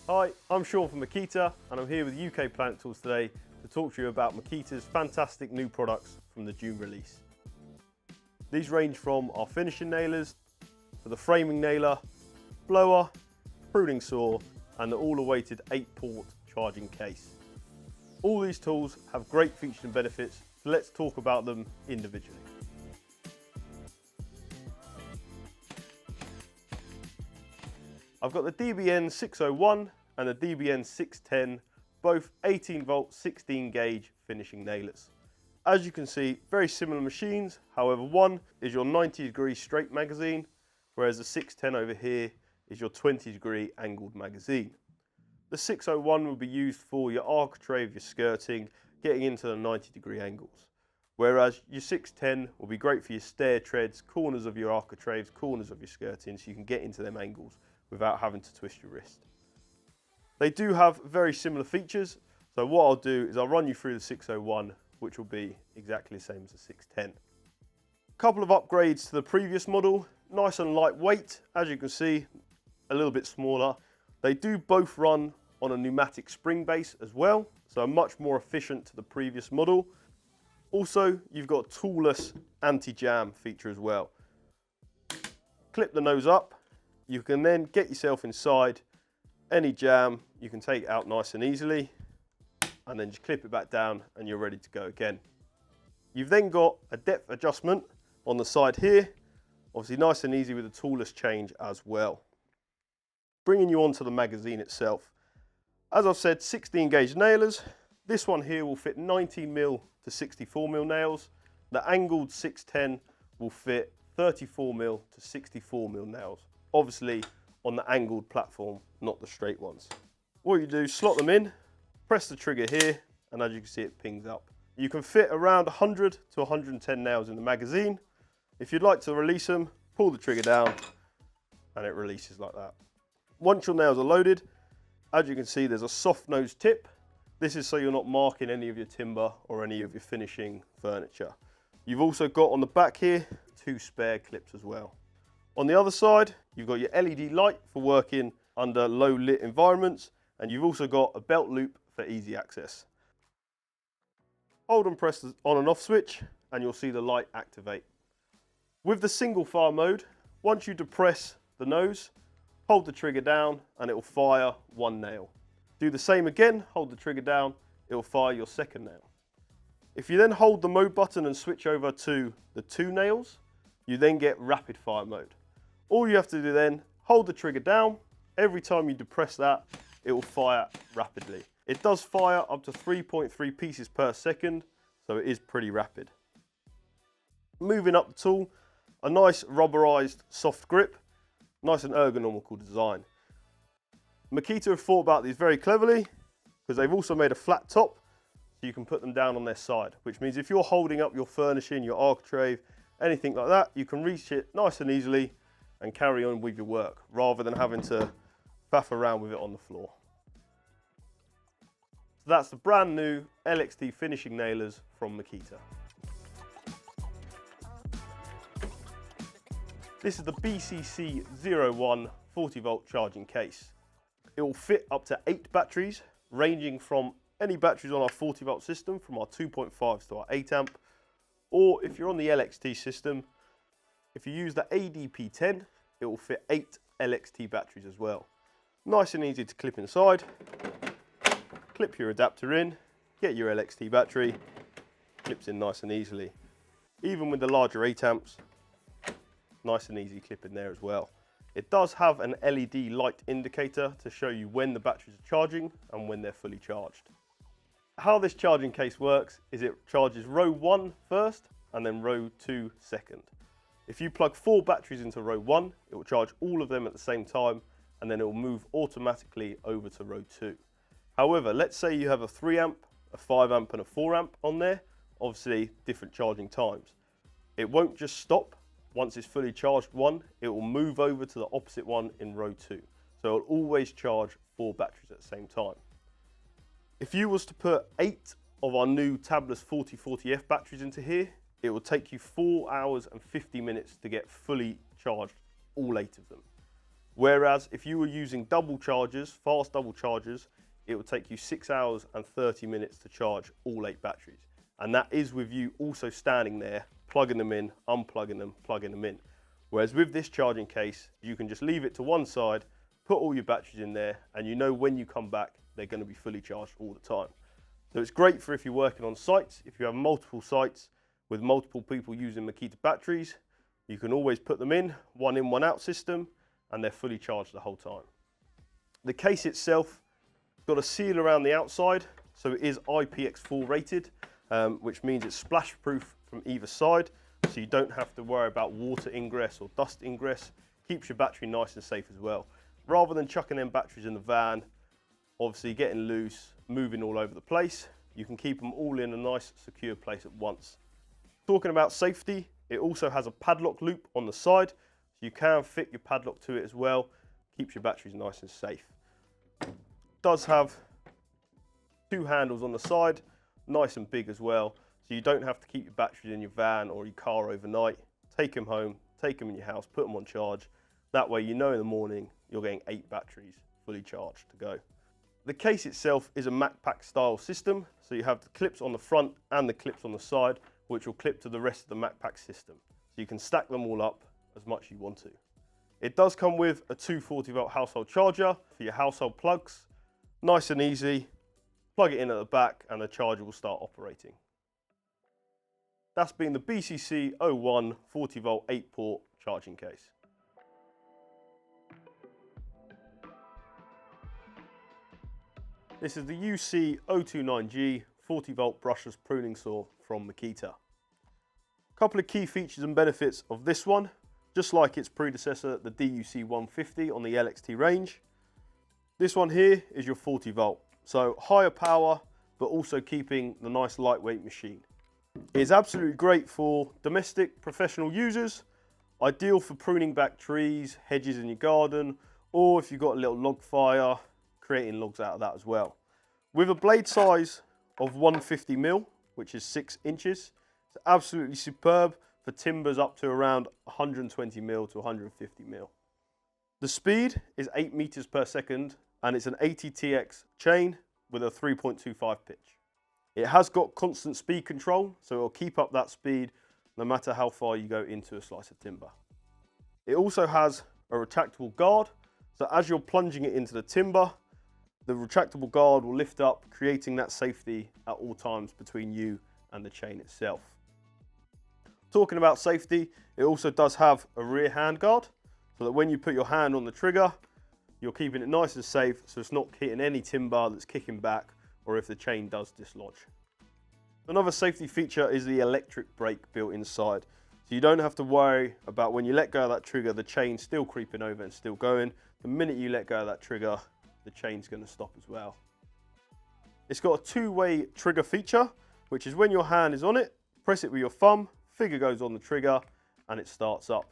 Hi, I'm Sean from Makita and I'm here with UK Plant Tools today to talk to you about Makita's fantastic new products from the June release. These range from our finishing nailers to the framing nailer, blower, pruning saw and the all-awaited 8-port charging case. All these tools have great features and benefits, so let's talk about them individually. I've got the DBN 601 and the DBN 610, both 18 volt 16 gauge finishing nailers. As you can see, very similar machines, however one is your 90-degree straight magazine, whereas the 610 over here is your 20-degree angled magazine. The 601 will be used for your architrave, your skirting, getting into the 90-degree angles. Whereas your 610 will be great for your stair treads, corners of your architraves, corners of your skirting, so you can get into them angles without having to twist your wrist. They do have very similar features, so what I'll do is I'll run you through the 601, which will be exactly the same as the 610. A couple of upgrades to the previous model, nice and lightweight, as you can see, a little bit smaller. They do both run on a pneumatic spring base as well, so much more efficient to the previous model. Also, you've got a toolless anti-jam feature as well. Clip the nose up, you can then get yourself inside any jam, you can take it out nice and easily, and then just clip it back down and you're ready to go again. You've then got a depth adjustment on the side here, obviously nice and easy with a toolless change as well. Bringing you onto the magazine itself. As I've said, 16 gauge nailers. This one here will fit 19mm to 64mm nails. The angled 610 will fit 34mm to 64mm nails. Obviously on the angled platform, not the straight ones. What you do, slot them in, press the trigger here, and as you can see it pings up. You can fit around 100 to 110 nails in the magazine. If you'd like to release them, pull the trigger down and it releases like that. Once your nails are loaded, as you can see there's a soft nose tip. This is so you're not marking any of your timber or any of your finishing furniture. You've also got on the back here 2 spare clips as well. On the other side, you've got your LED light for working under low lit environments, and you've also got a belt loop for easy access. Hold and press the on and off switch and you'll see the light activate. With the single fire mode, once you depress the nose, hold the trigger down and it will fire 1 nail. Do the same again, hold the trigger down, it will fire your 2nd nail. If you then hold the mode button and switch over to the 2 nails, you then get rapid fire mode. All you have to do then, hold the trigger down, every time you depress that, it will fire rapidly. It does fire up to 3.3 pieces per second, so it is pretty rapid. Moving up the tool, a nice rubberized soft grip, nice and ergonomical design. Makita have thought about these very cleverly because they've also made a flat top so you can put them down on their side, which means if you're holding up your furnishing, your architrave, anything like that, you can reach it nice and easily and carry on with your work rather than having to faff around with it on the floor. So that's the brand new LXT finishing nailers from Makita. This is the BCC01 40 volt charging case. It will fit up to 8 batteries, ranging from any batteries on our 40 volt system, from our 2.5s to our 8 amp, or if you're on the LXT system, if you use the ADP10, it will fit 8 LXT batteries as well. Nice and easy to clip inside, clip your adapter in, get your LXT battery, clips in nice and easily. Even with the larger 8 amps, nice and easy clip in there as well. It does have an LED light indicator to show you when the batteries are charging and when they're fully charged. How this charging case works is it charges row 1 first and then row 2 second. If you plug 4 batteries into row 1, it will charge all of them at the same time and then it will move automatically over to row 2. However, let's say you have a 3 amp, a 5 amp and a 4 amp on there, obviously different charging times. It won't just stop. Once it's fully charged one, it will move over to the opposite one in row 2. So it'll always charge 4 batteries at the same time. If you was to put 8 of our new Tabless 4040F batteries into here, it will take you 4 hours and 50 minutes to get fully charged, all 8 of them. Whereas if you were using double chargers, fast double chargers, it would take you 6 hours and 30 minutes to charge all 8 batteries. And that is with you also standing there, plugging them in, unplugging them, plugging them in. Whereas with this charging case, you can just leave it to one side, put all your batteries in there, and you know when you come back, they're going to be fully charged all the time. So it's great for if you're working on sites, if you have multiple sites with multiple people using Makita batteries, you can always put them in, one out system, and they're fully charged the whole time. The case itself has got a seal around the outside, so it is IPX4 rated, which means it's splash proof from either side, so you don't have to worry about water ingress or dust ingress. Keeps your battery nice and safe as well. Rather than chucking them batteries in the van, obviously getting loose, moving all over the place, you can keep them all in a nice secure place at once. Talking about safety, it also has a padlock loop on the side, so you can fit your padlock to it as well. Keeps your batteries nice and safe. It does have 2 handles on the side, nice and big as well, so you don't have to keep your batteries in your van or your car overnight. Take them home, take them in your house, put them on charge. That way you know in the morning you're getting 8 batteries fully charged to go. The case itself is a Makpac style system, so you have the clips on the front and the clips on the side, which will clip to the rest of the Makpac system. So you can stack them all up as much as you want to. It does come with a 240-volt household charger for your household plugs. Nice and easy. Plug it in at the back and the charger will start operating. That's been the BCC01 40-volt 8-port charging case. This is the UC029G 40-volt brushless pruning saw from Makita. A couple of key features and benefits of this one, just like its predecessor, the DUC150 on the LXT range. This one here is your 40-volt, so higher power, but also keeping the nice lightweight machine. It's absolutely great for domestic professional users, ideal for pruning back trees, hedges in your garden, or if you've got a little log fire, creating logs out of that as well. With a blade size of 150mm, which is 6 inches, it's absolutely superb for timbers up to around 120mm to 150mm. The speed is 8 meters per second, and it's an 80TX chain with a 3.25 pitch. It has got constant speed control, so it'll keep up that speed no matter how far you go into a slice of timber. It also has a retractable guard, so as you're plunging it into the timber, the retractable guard will lift up, creating that safety at all times between you and the chain itself. Talking about safety, it also does have a rear hand guard, so that when you put your hand on the trigger, you're keeping it nice and safe, so it's not hitting any timber that's kicking back, or if the chain does dislodge. Another safety feature is the electric brake built inside, so you don't have to worry about when you let go of that trigger, the chain still creeping over and still going. The minute you let go of that trigger, the chain's going to stop as well. It's got a 2-way trigger feature, which is when your hand is on it, press it with your thumb, finger goes on the trigger, and it starts up.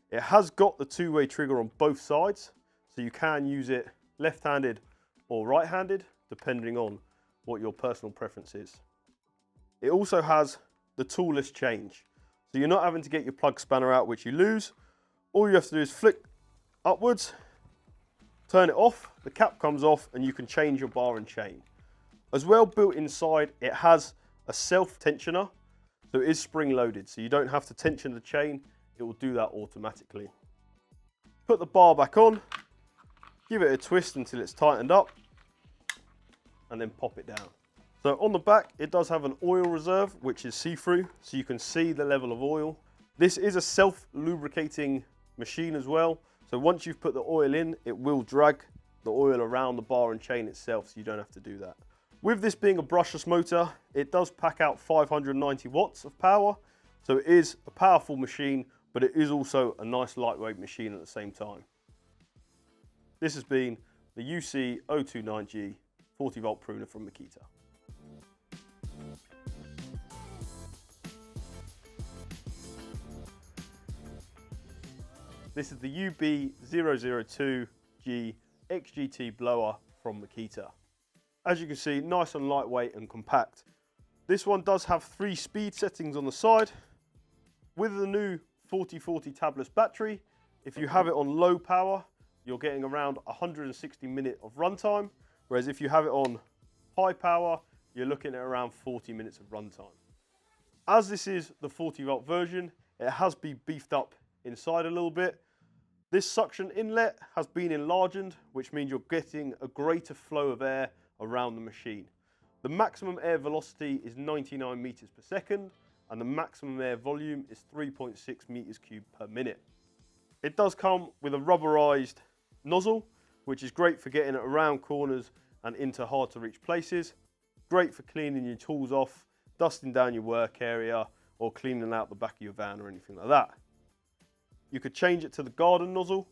It has got the 2-way trigger on both sides, so you can use it left-handed or right-handed, depending on what your personal preference is. It also has the toolless change, so you're not having to get your plug spanner out, which you lose. All you have to do is flick upwards, turn it off, the cap comes off, and you can change your bar and chain. As well, built inside, it has a self-tensioner, so it is spring-loaded, so you don't have to tension the chain, it will do that automatically. Put the bar back on, give it a twist until it's tightened up, and then pop it down. So on the back, it does have an oil reserve, which is see-through, so you can see the level of oil. This is a self-lubricating machine as well, so once you've put the oil in, it will drag the oil around the bar and chain itself, so you don't have to do that. With this being a brushless motor, it does pack out 590 watts of power, so it is a powerful machine, but it is also a nice lightweight machine at the same time. This has been the UC029G 40-volt pruner from Makita. This is the UB002G XGT blower from Makita. As you can see, nice and lightweight and compact. This one does have 3 speed settings on the side. With the new 4040 tabless battery, if you have it on low power, you're getting around 160 minutes of runtime, whereas if you have it on high power, you're looking at around 40 minutes of runtime. As this is the 40 volt version, it has been beefed up inside a little bit. This suction inlet has been enlarged, which means you're getting a greater flow of air around the machine. The maximum air velocity is 99 meters per second, and the maximum air volume is 3.6 meters cubed per minute. It does come with a rubberized nozzle, which is great for getting it around corners and into hard to reach places. Great for cleaning your tools off, dusting down your work area, or cleaning out the back of your van or anything like that. You could change it to the garden nozzle.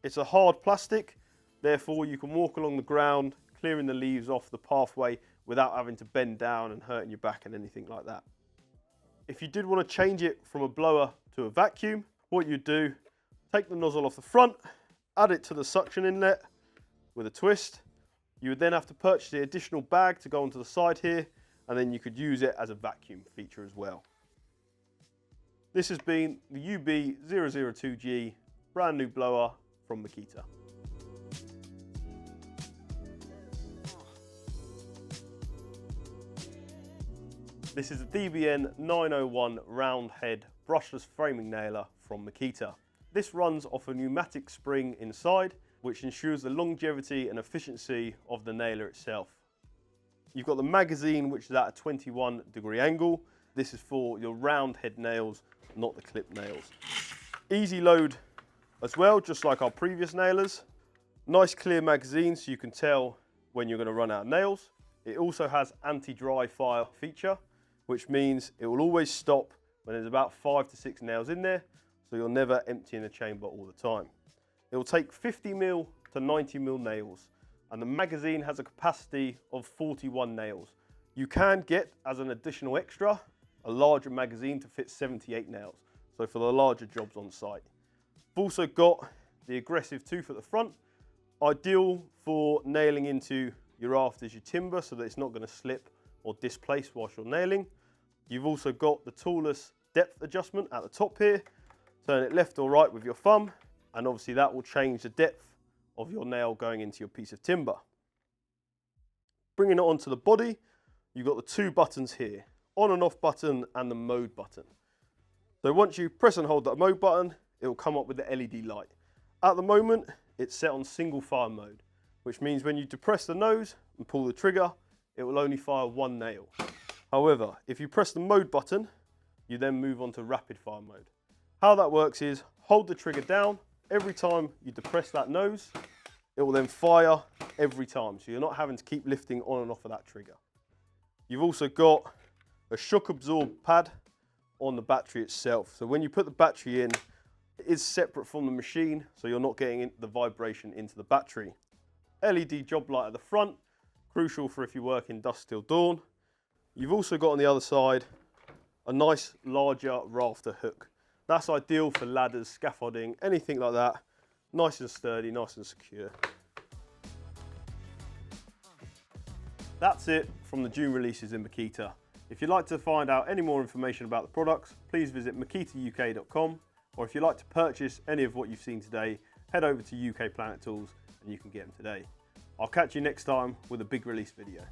It's a hard plastic, therefore you can walk along the ground, clearing the leaves off the pathway without having to bend down and hurting your back and anything like that. If you did want to change it from a blower to a vacuum, what you'd do, take the nozzle off the front, add it to the suction inlet with a twist. You would then have to purchase the additional bag to go onto the side here, and then you could use it as a vacuum feature as well. This has been the UB002G brand new blower from Makita. This is the DBN 901 round head brushless framing nailer from Makita. This runs off a pneumatic spring inside, which ensures the longevity and efficiency of the nailer itself. You've got the magazine, which is at a 21-degree angle. This is for your round head nails, not the clip nails. Easy load as well, just like our previous nailers. Nice clear magazine so you can tell when you're going to run out of nails. It also has anti-dry fire feature, which means it will always stop when there's about 5 to 6 nails in there, so you're never emptying the chamber all the time. It will take 50mm to 90mm nails, and the magazine has a capacity of 41 nails. You can get, as an additional extra, a larger magazine to fit 78 nails, so for the larger jobs on site. We've also got the aggressive tooth at the front, ideal for nailing into your rafters, your timber, so that it's not going to slip or displace whilst you're nailing. You've also got the toolless depth adjustment at the top here. Turn it left or right with your thumb, and obviously that will change the depth of your nail going into your piece of timber. Bringing it onto the body, you've got the 2 buttons here, on and off button and the mode button. So once you press and hold that mode button, it will come up with the LED light. At the moment, it's set on single fire mode, which means when you depress the nose and pull the trigger, it will only fire 1 nail. However, if you press the mode button, you then move on to rapid fire mode. How that works is, hold the trigger down. Every time you depress that nose, it will then fire every time. So you're not having to keep lifting on and off of that trigger. You've also got a shock absorb pad on the battery itself. So when you put the battery in, it is separate from the machine, so you're not getting the vibration into the battery. LED job light at the front, crucial for if you work in dusk till dawn. You've also got on the other side a nice larger rafter hook. That's ideal for ladders, scaffolding, anything like that. Nice and sturdy, nice and secure. That's it from the June releases in Makita. If you'd like to find out any more information about the products, please visit makitauk.com, or if you'd like to purchase any of what you've seen today, head over to UK Planet Tools and you can get them today. I'll catch you next time with a big release video.